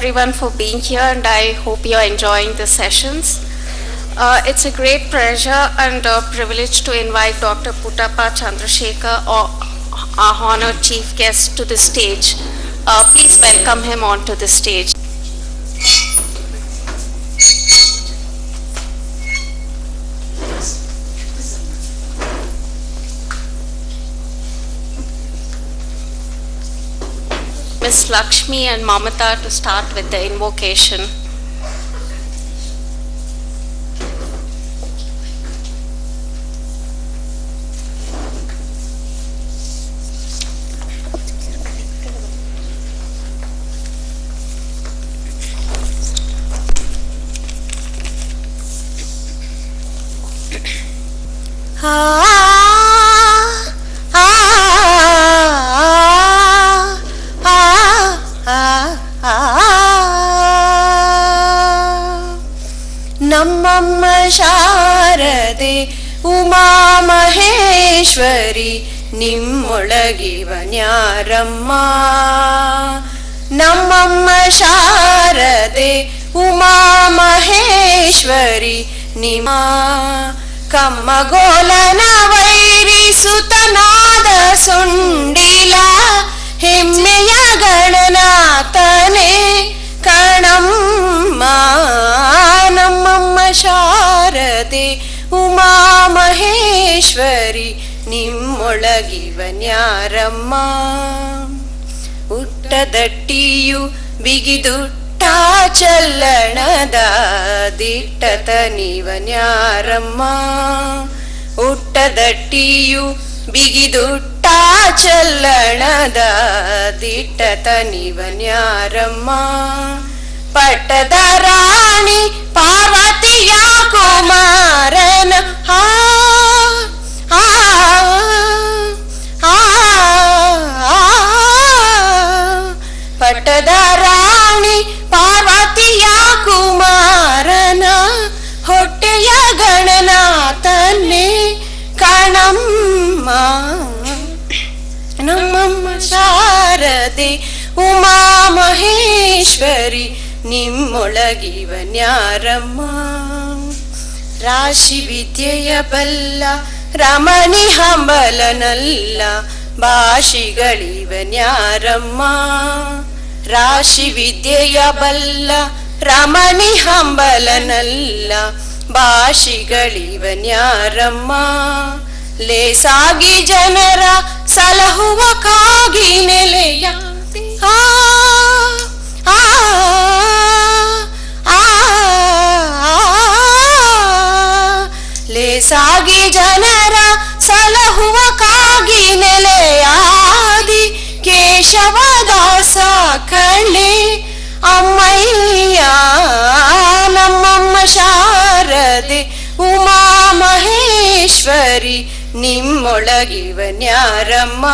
everyone for being here, and I hope you're enjoying the sessions. It's a great pleasure and a privilege to invite Dr. Puttappa Chandrasekhar, our honored chief guest, to the stage. Please welcome him onto the stage. Ms. Lakshmi and Mamata to start with the invocation. ನಮ್ಮಮ್ಮ ಶಾರದೆ ಉಮಾ ಮಹೇಶ್ವರಿ ನಿಮ್ಮೊಳಗಿವನ್ಯಾರಮ್ಮ. ನಮ್ಮಮ್ಮ ಶಾರದೆ ಉಮಾ ಮಹೇಶ್ವರಿ ನಿಮ್ಮ ಕಮ್ಮಗೋಲನ ವೈರಿಸುತನಾದ ಸುಂಡಿಲ ಹೆಮ್ಮೆಯ ಗಣನಾಥನೇ ಕಣಮ್ಮ. ನಮ್ಮಮ್ಮ ಶಾರದೆ ಉಮಾ ಮಹೇಶ್ವರಿ ನಿಮ್ಮೊಳಗಿವನ್ಯಾರಮ್ಮ. ಉಟ್ಟದಟ್ಟಿಯು ಬಿಗಿದುಟ್ಟ ಚಲ್ಲಣದ ದಿಟ್ಟತ ನೀವನ್ಯಾರಮ್ಮ. ಉಟ್ಟದಟ್ಟಿಯು ಬಿಗಿದುಟ್ಟ ಚಲ್ಲಣದ ದಿಟ್ಟತ ನೀವನ್ಯಾರಮ್ಮ. ಪಟ್ಟದ ರಾಣಿ ಪಾರ್ವತಿಯ ಕುಮಾರನ ಪಟ್ಟದ ರಾಣಿ ಪಾರ್ವತಿಯ ಕುಮಾರನ ಹೊಟ್ಟೆಯ ಗಣನಾಥನೇ ಕಣಮ್ಮ. ನಮ್ಮಮ್ಮ ಶಾರದೆ ಉಮಾ ಮಹೇಶ್ವರಿ ನಿಮ್ಮೊಳಗಿವನ್ಯಾರಮ್ಮ. ರಾಶಿ ವಿದ್ಯೆಯ ಬಲ್ಲ ರಮಣಿ ಹಂಬಲನಲ್ಲ ಭಾಷಿಗಳಿವನ್ಯಾರಮ್ಮ. ರಾಶಿ ವಿದ್ಯೆಯ ಬಲ್ಲ ರಮಣಿ ಹಂಬಲನಲ್ಲ ಭಾಷಿಗಳಿವನ್ಯಾರಮ್ಮ. ಲೇಸಾಗಿ ಜನರ ಸಲಹುವ ಕಾಗಿ ನೆಲೆಯ ಲೇಸಾಗಿ ಜನರ ಸಲಹುವ ಕಾಗಿ ನೆಲೆಯಾದಿ ಕೇಶವದಾಸ ಕಣೆ ಅಮ್ಮಯ್ಯ. ನಮ್ಮಮ್ಮ ಶಾರದೆ ಉಮಾ ಮಹೇಶ್ವರಿ ನಿಮ್ಮೊಳಗಿವನ್ಯಾರಮ್ಮ.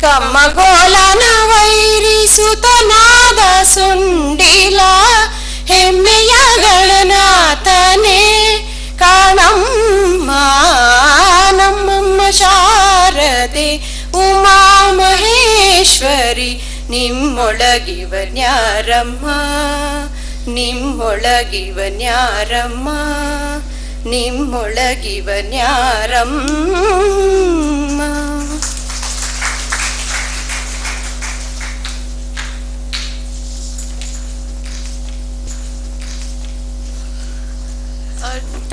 ಕಮ್ಮಗೋಲನ ವೈರಿಸುತನಾದ ಸುಂಡಿಲ ಹೆಮ್ಮೆಯ ಗಣನಾಥನೇ ಕಣಮ್ಮ. ನಮ್ಮಮ್ಮ ಶಾರದೆ Uma Maheshwari ನಿಮ್ಮೊಳಗಿವನ್ಯಾರಮ್ಮ. ನಿಮ್ಮೊಳಗಿವನ್ಯಾರಮ್ಮ. ನಿಮ್ಮೊಳಗಿವನ್ಯಾರಮ್ಮ.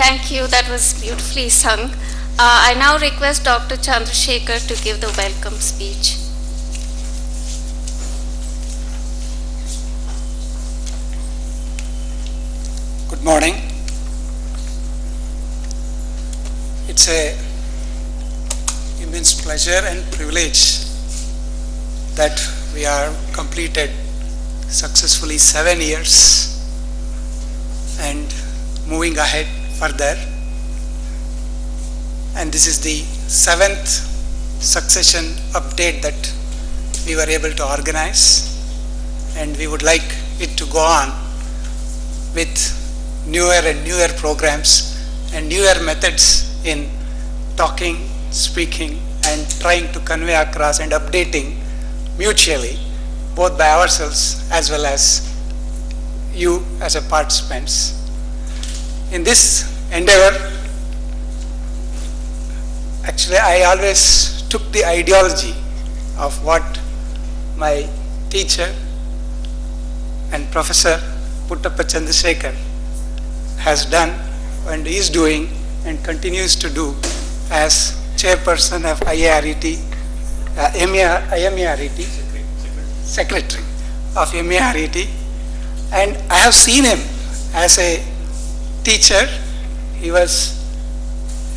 Thank you, that was beautifully sung. I now request Dr. Chandrasekhar to give the welcome speech. Good morning. It's a immense pleasure and privilege that we are completed successfully 7 years and moving ahead further. And this is the 7th succession update that we were able to organize, and we would like it to go on with newer and newer programs and newer methods in talking, speaking, and trying to convey across and updating mutually, both by ourselves as well as you as a participants. In this endeavor, actually I always took the ideology of what my teacher and Professor Puttappa Chandrasekhar has done and is doing and continues to do as chairperson of IMARET, secretary of IMARET, and I have seen him as a teacher. He was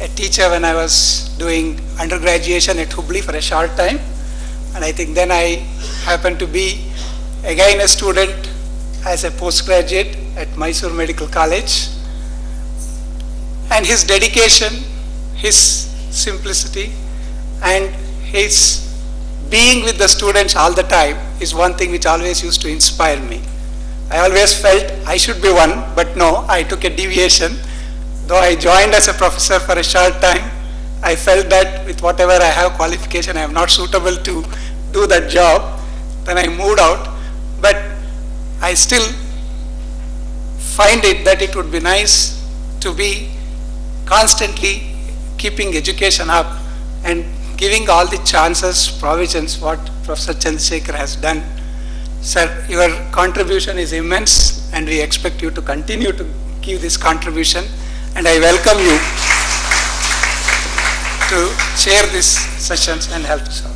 a teacher when I was doing undergraduation at Hubli for a short time, and I think then I happened to be again a student as a postgraduate at Mysore Medical College. And his dedication, his simplicity, and his being with the students all the time is one thing which always used to inspire me. I always felt I should be one, but no, I took a deviation. Though I joined as a professor for a short time, I felt that with whatever I have qualification, I am not suitable to do that job. Then I moved out, but I still find it that it would be nice to be constantly keeping education up and giving all the chances, provisions, what Professor Chandrasekhar has done. Sir, your contribution is immense and we expect you to continue to give this contribution, and I welcome you to chair these sessions and help us out.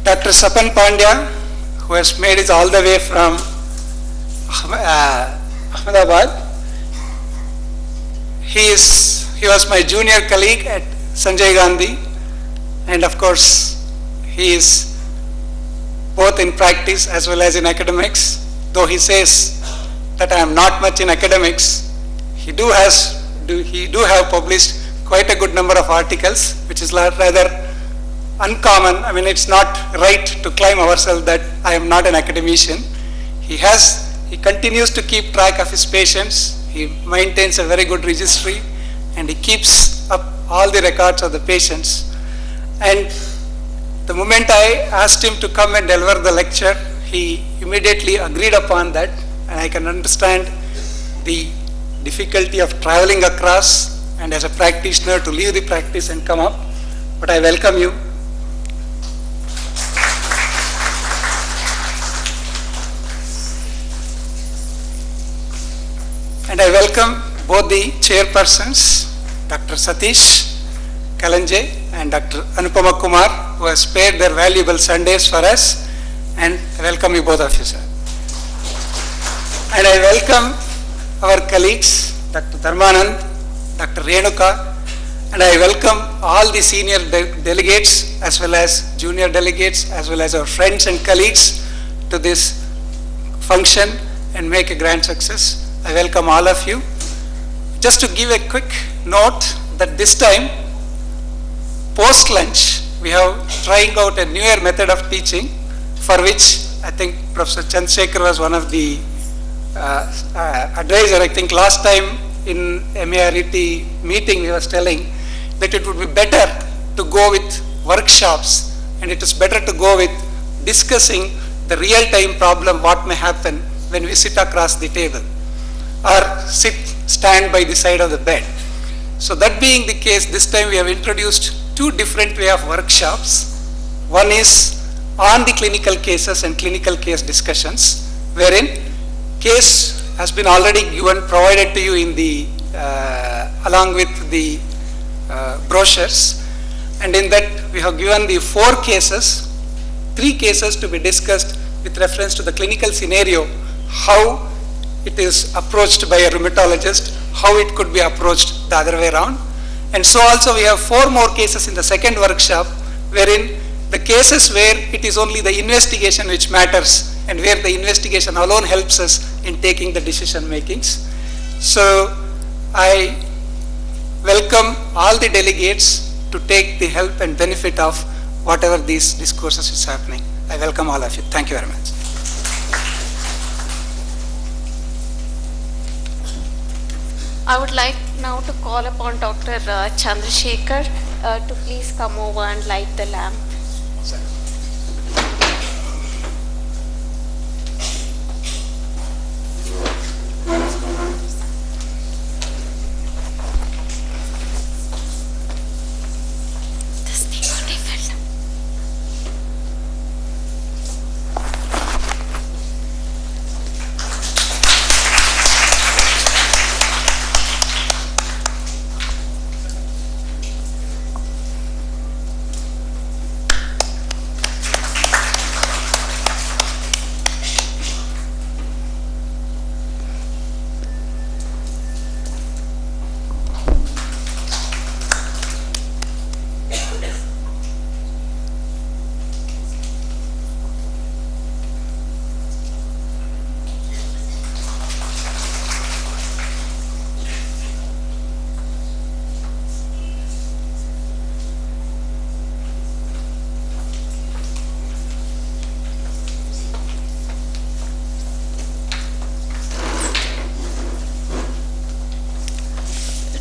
Dr. Sapan Pandya, who has made it all the way from Ahmedabad. He was my junior colleague at Sanjay Gandhi, and of course he is both in practice as well as in academics. Though he says that I am not much in academics, he do have published quite a good number of articles, which is rather uncommon. I mean, it's not right to claim ourselves that I am not an academician. He continues to keep track of his patients. He maintains a very good registry, and he keeps up all the records of the patients. And the moment I asked him to come and deliver the lecture, he immediately agreed upon that, and I can understand the difficulty of traveling across and as a practitioner to leave the practice and come up, but I welcome you. And I welcome both the chairpersons, Dr. Satish Kalanje and Dr. Anupama Kumar, who have spared their valuable Sundays for us, and I welcome you both of you, sir. And I welcome our colleagues, Dr. Dharmanand, Dr. Renuka, and I welcome all the senior delegates as well as junior delegates as well as our friends and colleagues to this function and make a grand success. I welcome all of you. Just to give a quick note that this time, post-lunch, we have trying out a newer method of teaching, for which I think Professor Chandrasekhar was one of the advisor. I think last time in IMARET meeting he was telling that it would be better to go with workshops, and it is better to go with discussing the real-time problem, what may happen when we sit across the table or stand by the side of the bed. So that being the case, this time we have introduced two different way of workshops. One is on the clinical cases and clinical case discussions, wherein case has been already provided to you in the along with the brochures, and in that we have given the 4 cases, 3 cases to be discussed with reference to the clinical scenario, how it is approached by a rheumatologist, how it could be approached the other way around. And so also we have 4 more cases in the second workshop, wherein the cases where it is only the investigation which matters and where the investigation alone helps us in taking the decision makings. So I welcome all the delegates to take the help and benefit of whatever these discourses is happening. I welcome all of you. Thank you very much. I would like now to call upon Dr. Chandrasekhar to please come over and light the lamp.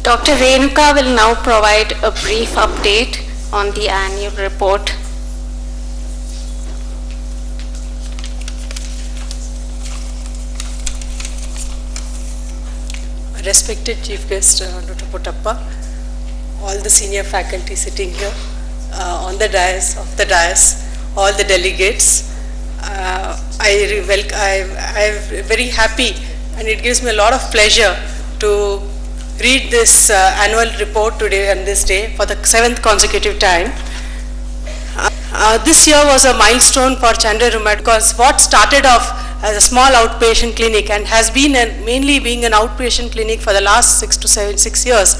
Dr. Renuka will now provide a brief update on the annual report. Respected Chief Guest Dr. Puttappa, all the senior faculty sitting here on the dais, all the delegates, I'm very happy, and it gives me a lot of pleasure to read this annual report today and this day for the 7th consecutive time. This year was a milestone for Chandra Rheumat because what started off as a small outpatient clinic and has been mainly being an outpatient clinic for the last 6 years,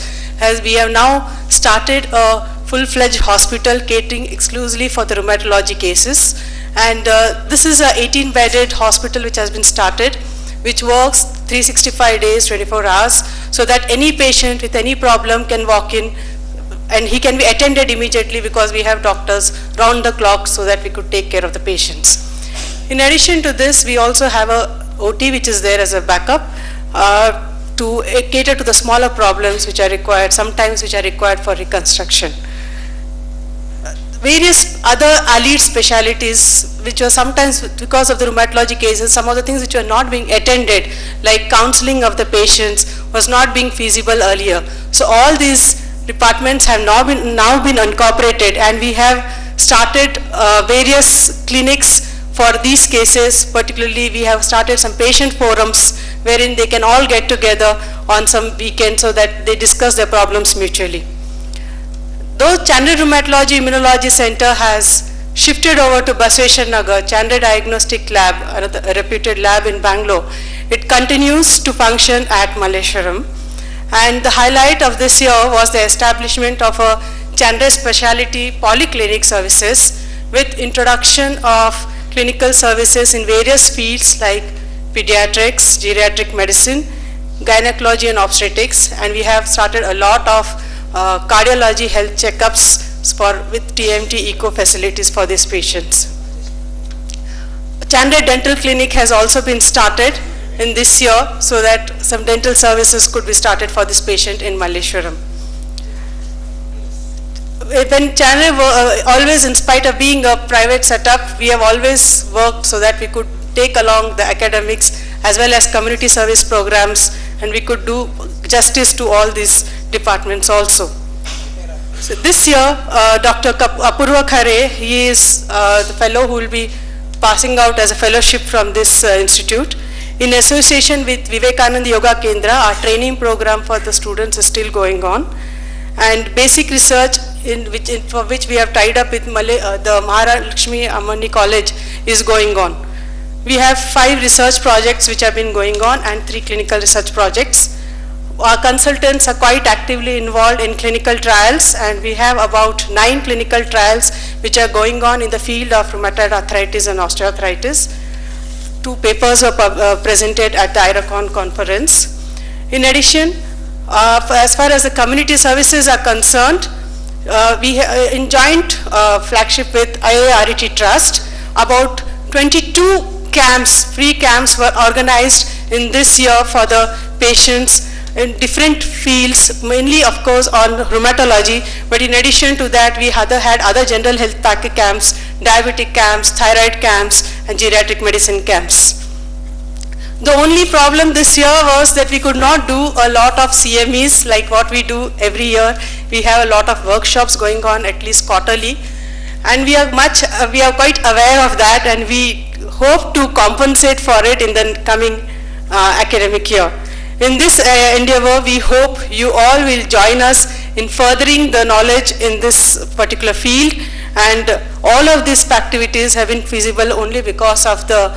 we have now started a full-fledged hospital catering exclusively for the rheumatology cases. And this is a 18-bedded hospital which has been started, which works 365 days, 24 hours, so that any patient with any problem can walk in and he can be attended immediately because we have doctors round the clock so that we could take care of the patients. In addition to this, we also have a OT which is there as a backup to cater to the smaller problems which are required, sometimes which are required for reconstruction. Various other allied specialities which were sometimes because of the rheumatology cases, some of the things which were not being attended, like counseling of the patients, was not being feasible earlier. So all these departments have now been incorporated, and we have started various clinics for these cases. Particularly, we have started some patient forums wherein they can all get together on some weekend so that they discuss their problems mutually. Though Chandra Rheumatology Immunology Center has shifted over to Basveshwar Nagar, Chandra Diagnostic Lab, a reputed lab in Bangalore, it continues to function at Malleshwaram. And the highlight of this year was the establishment of a Chandra Specialty Polyclinic Services with introduction of clinical services in various fields like pediatrics, geriatric medicine, gynecology and obstetrics, and we have started a lot of cardiology health checkups with TMT eco facilities for these patients. Chandra Dental Clinic has also been started in this year so that some dental services could be started for this patient in Malleshwaram. When Chandra, always in spite of being a private setup, we have always worked so that we could take along the academics as well as community service programs, and we could do justice to all these departments also. So this year, Dr. Apurva Khare, he is the fellow who will be passing out as a fellowship from this institute. In association with Vivekananda Yoga Kendra, our training program for the students is still going on. And basic research for which we have tied up with the Maharalakshmi Ammani College is going on. We have 5 research projects which have been going on and 3 clinical research projects. Our consultants are quite actively involved in clinical trials, and we have about 9 clinical trials which are going on in the field of rheumatoid arthritis and osteoarthritis. 2 papers were presented at the IRACON conference. In addition, as far as the community services are concerned, we in joint flagship with IARET Trust, about 22 camps, free camps were organized in this year for the patients in different fields, mainly of course on rheumatology, but in addition to that we had other general health package camps, diabetic camps, thyroid camps and geriatric medicine camps. The only problem this year was that we could not do a lot of CMEs like what we do every year. We have a lot of workshops going on at least quarterly, and we are quite aware of that, and we hope to compensate for it in the coming academic year. In this endeavor, we hope you all will join us in furthering the knowledge in this particular field, and all of these activities have been feasible only because of the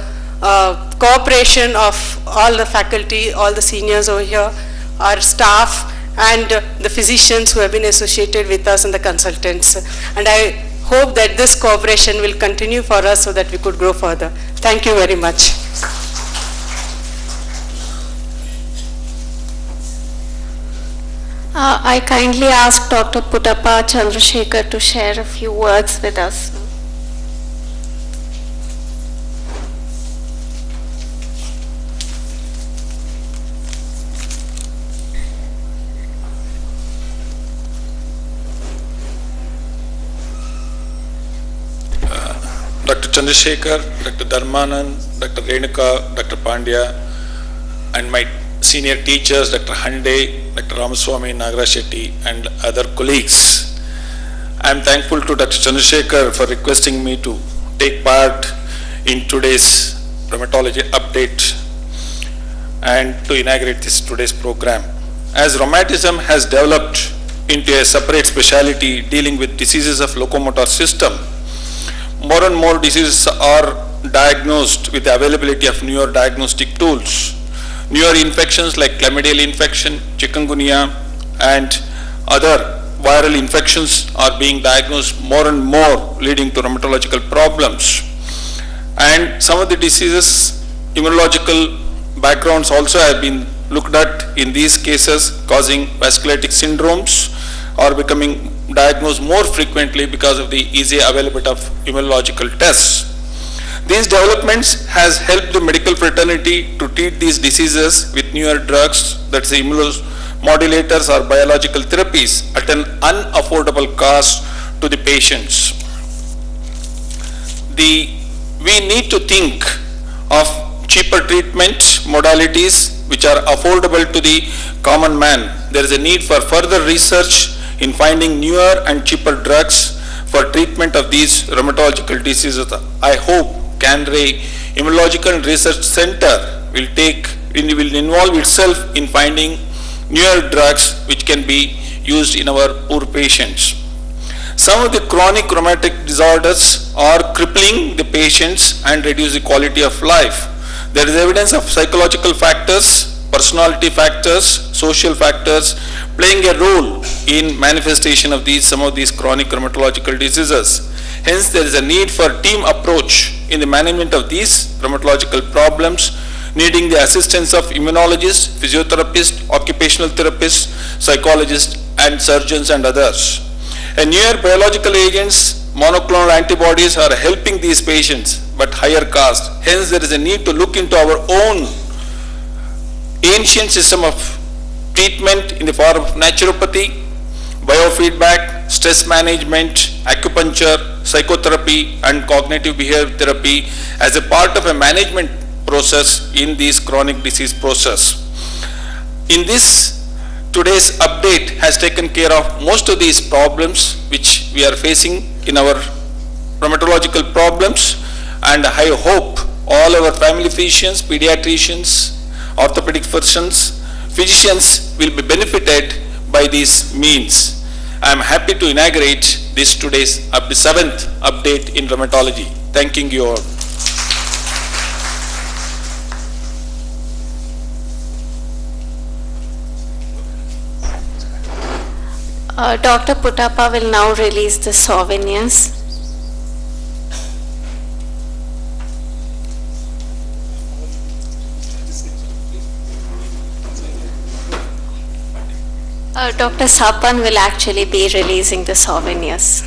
cooperation of all the faculty, all the seniors over here, our staff, and the physicians who have been associated with us and the consultants. And I hope that this cooperation will continue for us so that we could grow further. Thank you very much. I kindly ask Dr. Puttappa Chandrasekhar to share a few words with us. Dr. Chandrasekhar, Dr. Dharmanand, Dr. Renuka, Dr. Pandya, and my senior teachers, Dr. Hande, Dr. Ramaswamy, Nagaraj Shetty, and other colleagues. I am thankful to Dr. Chandrasekhar for requesting me to take part in today's rheumatology update and to inaugurate today's program. As rheumatism has developed into a separate specialty dealing with diseases of locomotor system, more and more diseases are diagnosed with the availability of newer diagnostic tools. Newer infections like chlamydial infection, chikungunya, and other viral infections are being diagnosed more and more, leading to rheumatological problems. And some of the diseases, immunological backgrounds also have been looked at in these cases, causing vasculitic syndromes or becoming diagnosed more frequently because of the easy availability of immunological tests. These developments has helped the medical fraternity to treat these diseases with newer drugs, that's immunomodulators or biological therapies, at an unaffordable cost to the patients. We need to think of cheaper treatment modalities which are affordable to the common man. There is a need for further research in finding newer and cheaper drugs for treatment of these rheumatological diseases. I hope Canray Immunological and Research Center will involve itself in finding newer drugs which can be used in our poor patients. Some of the chronic rheumatic disorders are crippling the patients and reduce the quality of life. There is evidence of psychological factors, personality factors, social factors playing a role in manifestation of some of these chronic rheumatological diseases. Hence, there is a need for team approach in the management of these rheumatological problems, needing the assistance of immunologists, physiotherapists, occupational therapists, psychologists, and surgeons and others. And newer biological agents, monoclonal antibodies are helping these patients, but higher cost. Hence, there is a need to look into our own ancient system of treatment in the form of naturopathy, biofeedback, stress management, acupuncture, psychotherapy, and cognitive behavior therapy as a part of a management process in this chronic disease process. In this, today's update has taken care of most of these problems which we are facing in our rheumatological problems, and I hope all our family physicians, pediatricians, orthopedic physicians will be benefited by these means. I am happy to inaugurate this today's 7th update in rheumatology. Thanking you all. Dr. Puttappa will now release the souvenirs. Dr. Sapan will actually be releasing the souvenirs.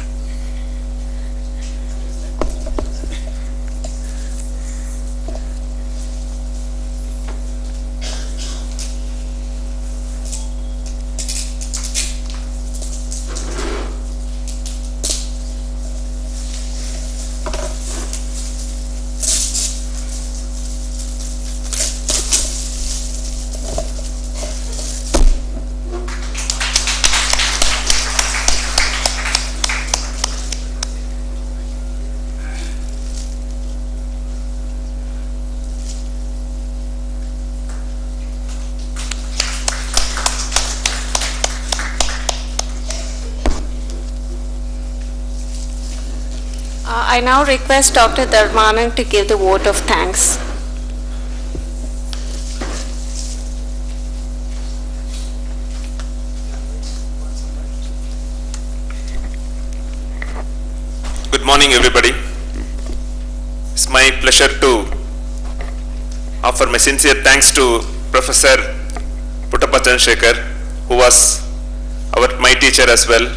I now request Dr. Dharmanan to give the vote of thanks. Good morning, everybody. It's my pleasure to offer my sincere thanks to Professor Puttappa Chandrasekhar, who was my teacher as well.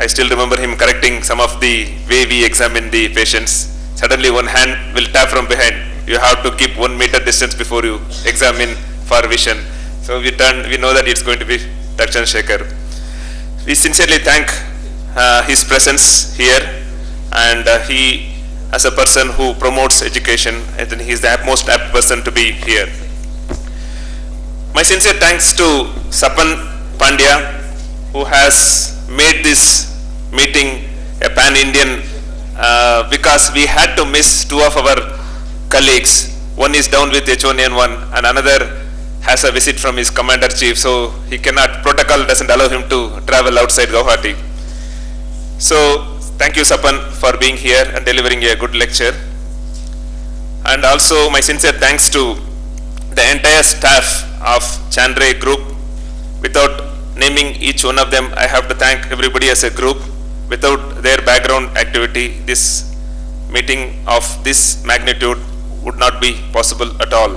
I still remember him correcting some of the way we examine the patients. Suddenly one hand will tap from behind. You have to keep 1 meter distance before you examine for vision. So we know that it's going to be Dr. Chandrasekhar. We sincerely thank his presence here, and he, as a person who promotes education, I think he is the most apt person to be here. My sincere thanks to Sapan Pandya, who has made this meeting a pan-Indian, because we had to miss 2 of our colleagues. One is down with H1N1 and another has a visit from his commander-chief, so he cannot, protocol doesn't allow him to travel outside Guwahati. So thank you, Sapan, for being here and delivering a good lecture. And also my sincere thanks to the entire staff of Chandray Group. Without naming each one of them, I have to thank everybody as a group. Without their background activity, this meeting of this magnitude would not be possible at all.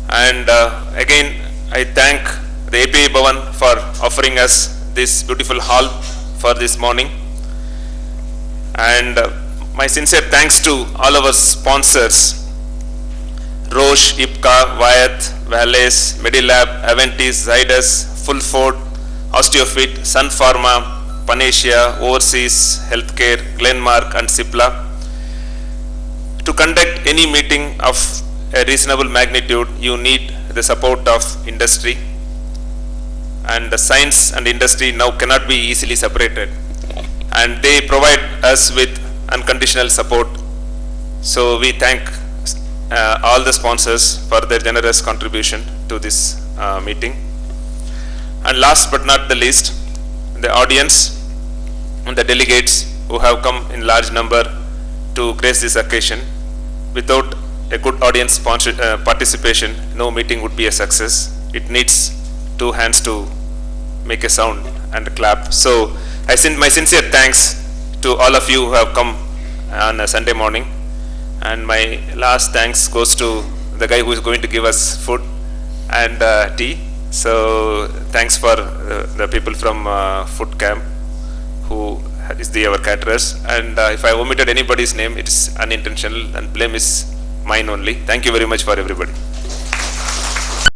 And again, I thank the APA Bhavan for offering us this beautiful hall for this morning. And my sincere thanks to all our sponsors: Roche, IPCA, Wyeth, Valles, Medilab, Aventis, Zydus, Fulford, Osteofit, Sun Pharma, Panacea, Overseas Healthcare, Glenmark and Cipla. To conduct any meeting of a reasonable magnitude, you need the support of industry, and the science and industry now cannot be easily separated, and they provide us with unconditional support. So we thank all the sponsors for their generous contribution to this meeting. And last but not the least, the audience and the delegates who have come in large number to grace this occasion. Without a good audience participation, no meeting would be a success. It needs 2 hands to make a sound and clap. So I send my sincere thanks to all of you who have come on a Sunday morning. And my last thanks goes to the guy who is going to give us food and tea. So thanks for the people from Food Camp, who is our caterers. And if I omitted anybody's name, it's unintentional and blame is mine only. Thank you very much for everybody.